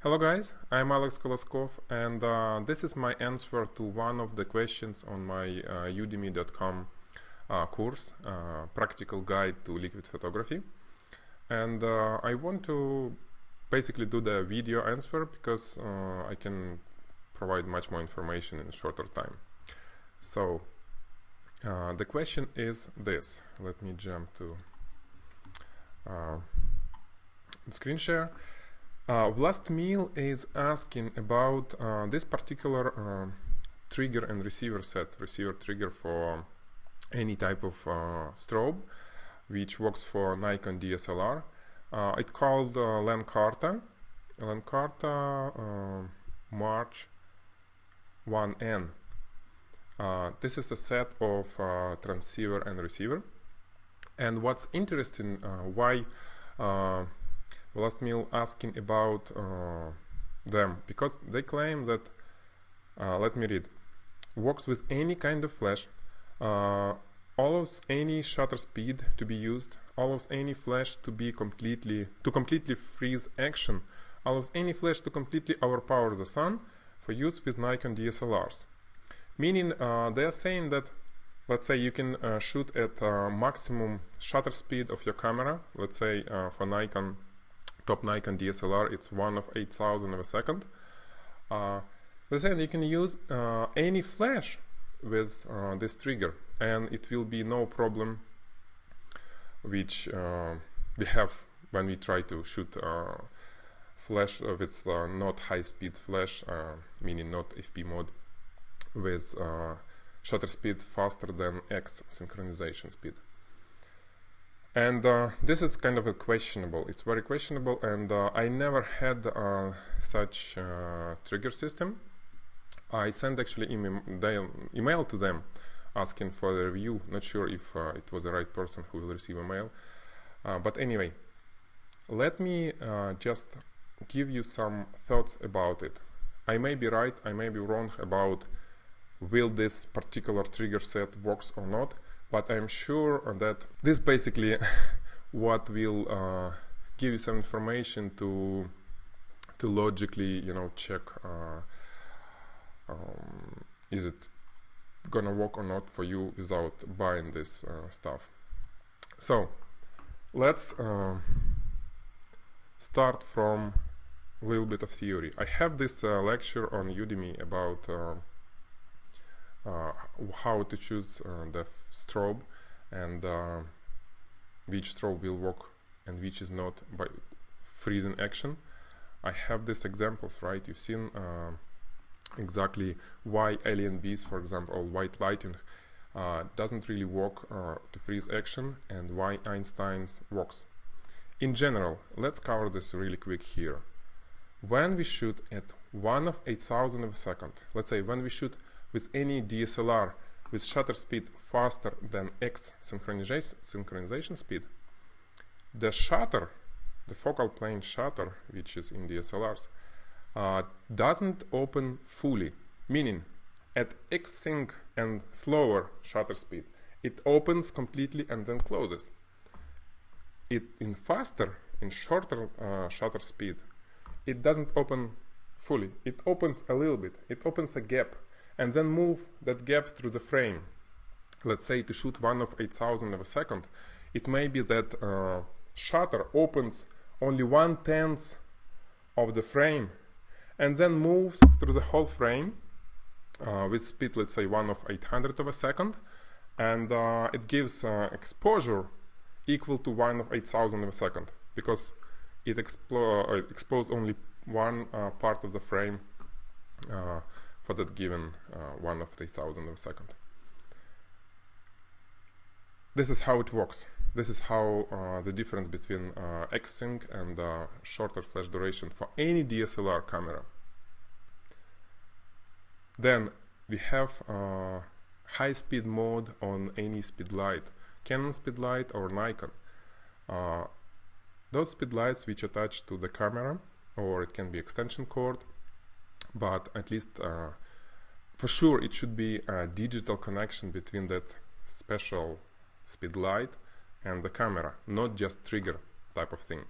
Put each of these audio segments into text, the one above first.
Hello guys, I'm Alex Koloskov, and this is my answer to one of the questions on my udemy.com course, Practical Guide to Liquid Photography. And I want to basically do the video answer because I can provide much more information in a shorter time. So the question is this. Let me jump to screen share. Vlastmil is asking about this particular trigger and receiver set, receiver trigger for any type of strobe, which works for Nikon DSLR. It's called Lencarta Mach 1N. This is a set of transceiver and receiver. And what's interesting, why Vlastmil asking about them, because they claim that, let me read, works with any kind of flash, allows any shutter speed to be used, allows any flash to be completely freeze action, allows any flash to completely overpower the sun for use with Nikon DSLRs. Meaning they are saying that, let's say you can shoot at maximum shutter speed of your camera. Let's say for Nikon, top Nikon DSLR, it's 1 of 8,000 of a second. Let's say you can use any flash with this trigger, and it will be no problem, which we have when we try to shoot flash with not high-speed flash, meaning not FP mode, with shutter speed faster than X synchronization speed. And this is kind of a questionable. It's very questionable, and I never had such trigger system. I sent actually email to them asking for a review. Not sure if it was the right person who will receive a mail. But anyway, let me just give you some thoughts about it. I may be right, I may be wrong about will this particular trigger set works or not. But I'm sure that this basically what will give you some information to logically, check is it gonna work or not for you without buying this stuff. So let's start from a little bit of theory. I have this lecture on Udemy about how to choose the strobe and which strobe will work and which is not by freezing action. I have these examples, right? You've seen exactly why alien bees, for example, or white lighting doesn't really work to freeze action, and why Einstein's works. In general, let's cover this really quick here. When we shoot at 1 of 8,000 of a second, let's say when we shoot with any DSLR with shutter speed faster than X synchronization speed, the shutter, the focal plane shutter, which is in DSLRs, doesn't open fully, meaning at X sync and slower shutter speed, it opens completely and then closes. In shorter shutter speed, it doesn't open fully. It opens a little bit, it opens a gap, and then move that gap through the frame. Let's say to shoot 1 of 8,000 of a second, it may be that shutter opens only 1/10 of the frame and then moves through the whole frame with speed, let's say 1 of 800 of a second, and it gives exposure equal to 1 of 8,000 of a second, because it exposes only one part of the frame for that given 1 of 8,000 of a second. This is how it works. This is how the difference between X-sync and shorter flash duration for any DSLR camera. Then we have high-speed mode on any speed light, Canon speed light or Nikon. Those speed lights which attach to the camera, or it can be extension cord, but at least for sure it should be a digital connection between that special speed light and the camera, not just trigger type of thing.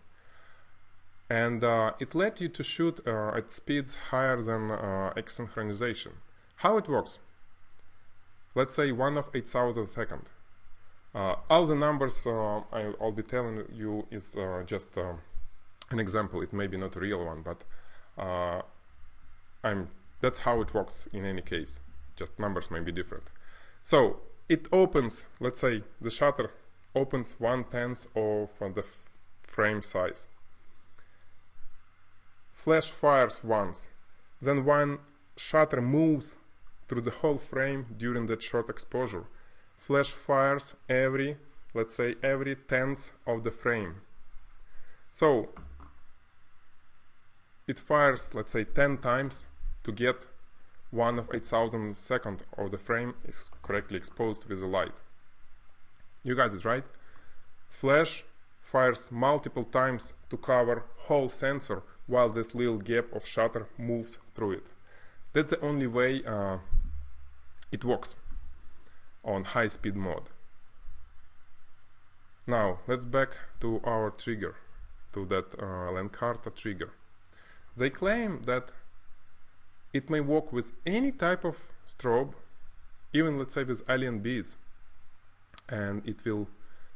and it let you to shoot at speeds higher than asynchronization. How it works? Let's say 1 of 8,000 seconds. All the numbers I'll be telling you is just an example. It may be not a real one, but that's how it works in any case. Just numbers may be different. So it opens, let's say the shutter opens 1/10 of the frame size. Flash fires once, then when shutter moves through the whole frame during that short exposure, flash fires every, let's say, every 10th of the frame. So it fires, let's say, 10 times to get 1 of 8,000 seconds of the frame is correctly exposed with the light. You got it, right? Flash fires multiple times to cover whole sensor while this little gap of shutter moves through it. That's the only way it works on high-speed mode. Now let's back to our trigger, to that Lencarta trigger. They claim that it may work with any type of strobe, even let's say with alien bees, and it will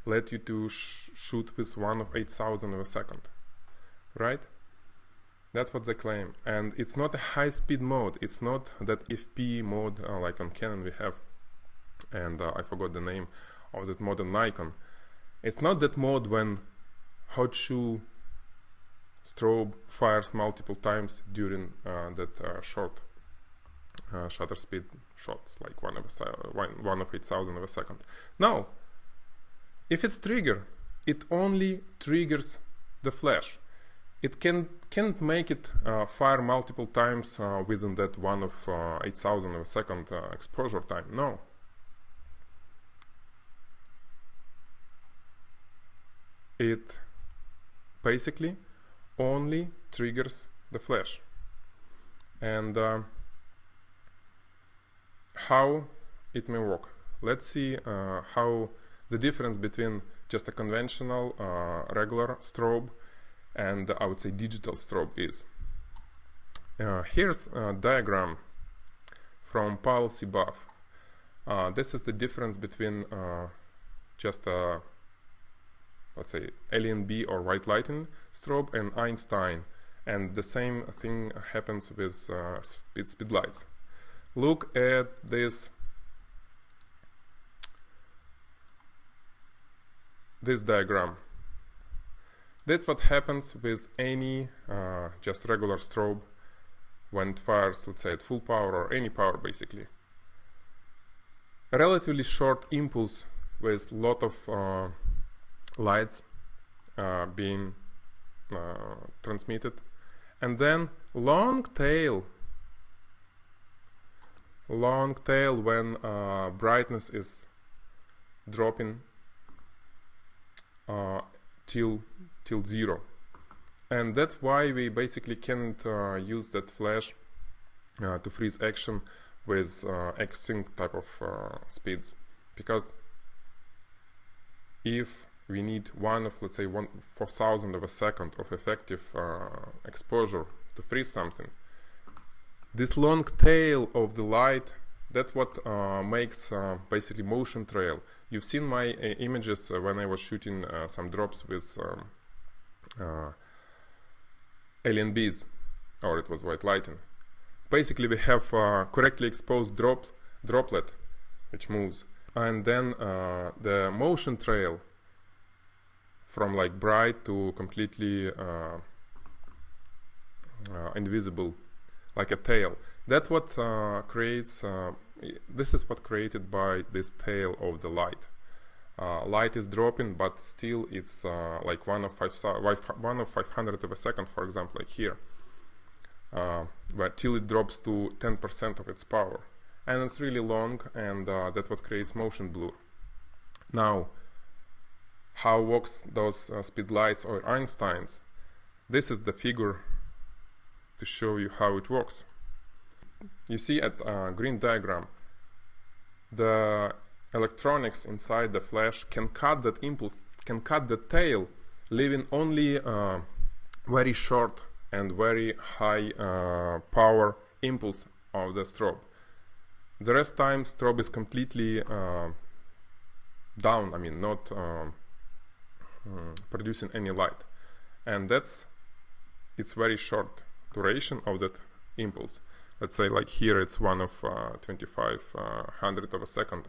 let you to shoot with 1 of 8,000 of a second, right? That's what they claim. And it's not a high-speed mode. It's not that FP mode like on Canon we have, and I forgot the name of that mode on Nikon. It's not that mode when hot shoe strobe fires multiple times during that short shutter speed shots, like 1 of 8,000 of a second. No, if it's trigger, it only triggers the flash. It can't make it fire multiple times within that 1 of 8,000 of a second exposure time. No. It basically only triggers the flash. And how it may work. Let's see how the difference between just a conventional regular strobe and I would say digital strobe is. Here's a diagram from Paul C. Buff. This is the difference between just a, let's say, alien bee or white lighting strobe and Einstein, and the same thing happens with speed lights. Look at this diagram. That's what happens with any just regular strobe when it fires, let's say, at full power or any power basically. A relatively short impulse with a lot of lights being transmitted, and then long tail when brightness is dropping till 0, and that's why we basically can't use that flash to freeze action with X-sync type of speeds, because if we need let's say 1/4000 of a second of effective exposure to freeze something, this long tail of the light, that's what makes basically motion trail. You've seen my images when I was shooting some drops with alien bees, or it was white lighting. Basically we have correctly exposed droplet which moves, and then the motion trail from like bright to completely invisible, like a tail. That's what creates, this is what created by this tail of the light. Light is dropping, but still it's like 1 of 500 of a second, for example, like here, but till it drops to 10% of its power, and it's really long, and that's what creates motion blur. Now, how works those speed lights or Einsteins? This is the figure to show you how it works. You see at green diagram, the electronics inside the flash can cut that impulse, can cut the tail, leaving only very short and very high power impulse of the strobe. The rest time strobe is completely down, I mean not producing any light, and it's very short duration of that impulse. Let's say like here it's 1 of 2500 of a second.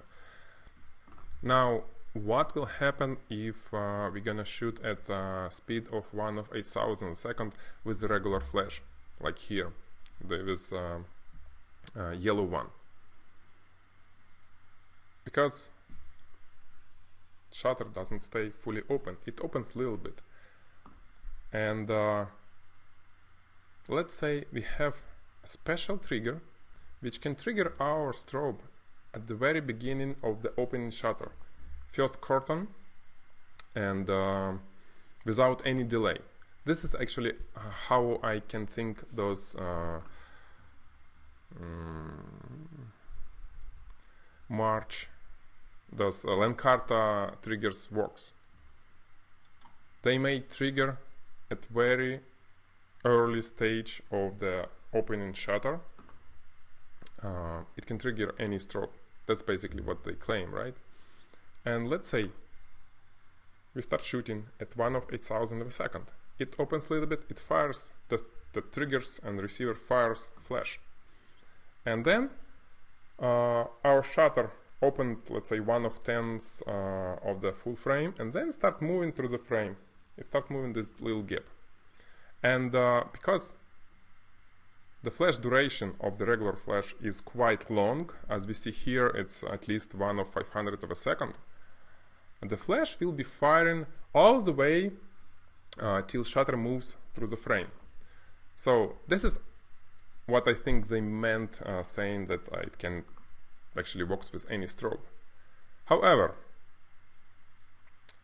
Now what will happen if we're gonna shoot at a speed of 1 of 8000 a second with the regular flash, like here there is yellow one? Because shutter doesn't stay fully open, it opens a little bit, and let's say we have a special trigger which can trigger our strobe at the very beginning of the opening shutter, first curtain, and without any delay. This is actually how I can think those Mach, those Lencarta triggers works. They may trigger at very early stage of the opening shutter. It can trigger any strobe. That's basically what they claim, right? And let's say we start shooting at 1 of 8000 of a second. It opens a little bit, it fires, the triggers and receiver fires flash. And then our shutter opened, let's say 1 of 10s of the full frame, and then start moving through the frame. It start moving this little gap. And because the flash duration of the regular flash is quite long, as we see here, it's at least 1 of 500 of a second, and the flash will be firing all the way till shutter moves through the frame. So this is what I think they meant saying that it can actually works with any strobe. However,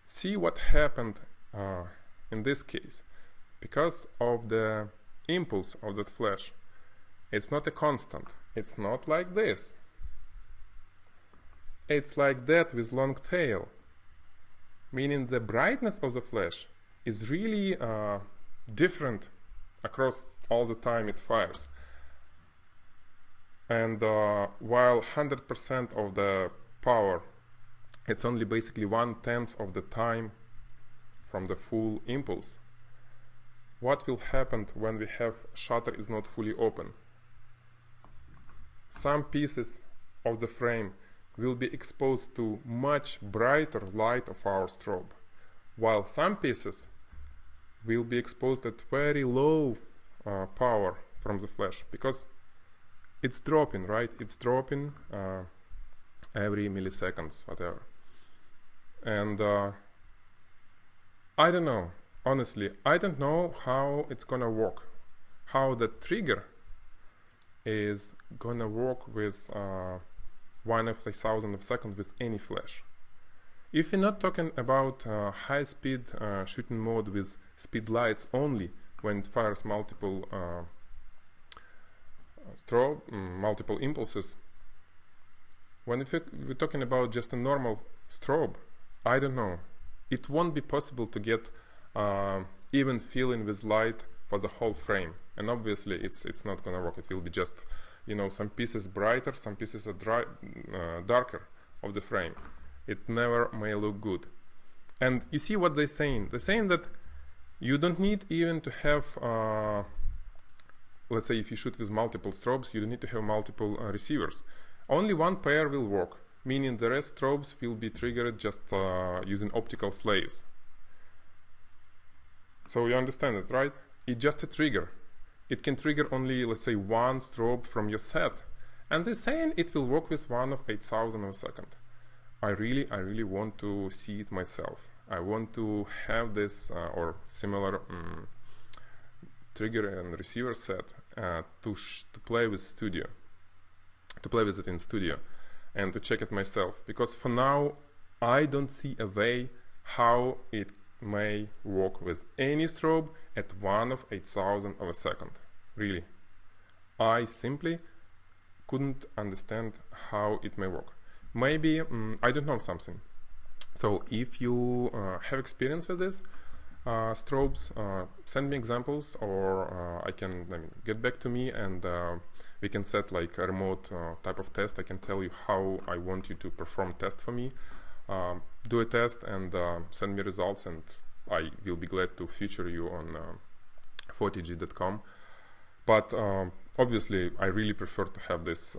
see what happened in this case. Because of the impulse of that flash, it's not a constant. It's not like this. It's like that with long tail, meaning the brightness of the flash is really different across all the time it fires. And while 100% of the power, it's only basically 1/10 of the time from the full impulse. What will happen when we have shutter is not fully open? Some pieces of the frame will be exposed to much brighter light of our strobe, while some pieces will be exposed at very low power from the flash, because it's dropping, right? It's dropping every milliseconds, whatever. And I don't know. Honestly, I don't know how it's gonna work, how the trigger is gonna work with 1 of 1000 of a second with any flash. If you're not talking about high-speed shooting mode with speed lights only, when it fires multiple strobe, multiple impulses, when we're talking about just a normal strobe, I don't know. It won't be possible to get even filling with light for the whole frame, and obviously it's not gonna work. It will be just, you know, some pieces brighter, some pieces are darker of the frame. It never may look good. And you see what they're saying? They're saying that you don't need even to have let's say if you shoot with multiple strobes, you don't need to have multiple receivers. Only one pair will work, meaning the rest strobes will be triggered just using optical slaves. So you understand it, right? It's just a trigger. It can trigger only, let's say, one strobe from your set. And they're saying it will work with 1 of 8000 of a second. I really want to see it myself. I want to have this or similar trigger and receiver set to play with it in studio, and to check it myself. Because for now, I don't see a way how it may work with any strobe at 1 of 8000 of a second. Really, I simply couldn't understand how it may work. Maybe I don't know something. So if you have experience with this, strobes, send me examples, or get back to me, and we can set like a remote type of test. I can tell you how I want you to perform test for me. Do a test and send me results, and I will be glad to feature you on photg.com. But obviously I really prefer to have these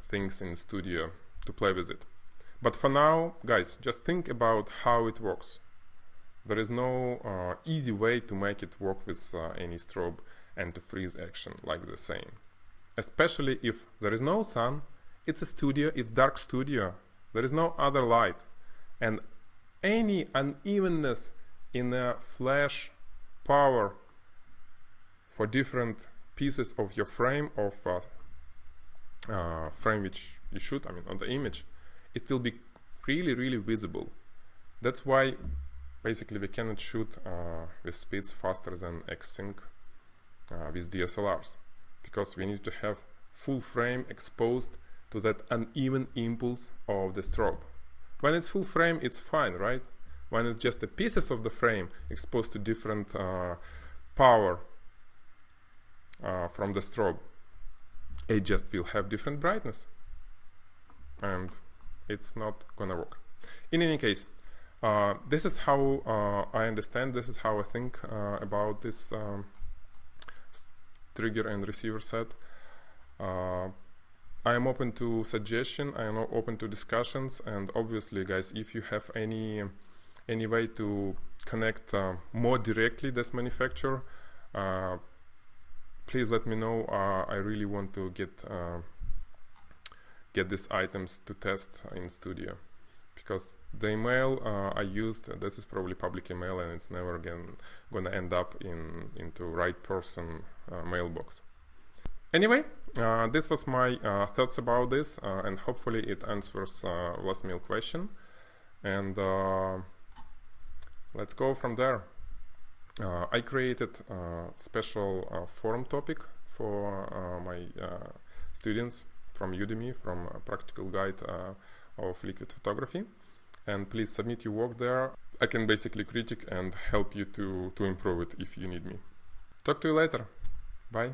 things in studio to play with it. But for now, guys, just think about how it works. There is no easy way to make it work with any strobe and to freeze action like the same. Especially if there is no sun, it's a studio, it's dark studio, there is no other light. And any unevenness in the flash power for different pieces of your frame, frame which you shoot, on the image, it will be really visible. That's why basically we cannot shoot with speeds faster than X-Sync with DSLRs, because we need to have full frame exposed to that uneven impulse of the strobe. When it's full frame, it's fine, right? When it's just the pieces of the frame exposed to different power from the strobe, it just will have different brightness, and it's not gonna work. In any case, this is how I understand, this is how I think about this trigger and receiver set. I am open to suggestion, I am open to discussions, and obviously, guys, if you have any way to connect more directly this manufacturer, please let me know. I really want to get these items to test in studio, because the email I used, this is probably public email, and it's never again gonna end up into right person mailbox. Anyway, this was my thoughts about this, and hopefully it answers last mail question, and let's go from there. I created a special forum topic for my students from Udemy, from a practical guide of liquid photography, and please submit your work there. I can basically critique and help you to improve it if you need me. Talk to you later. Bye.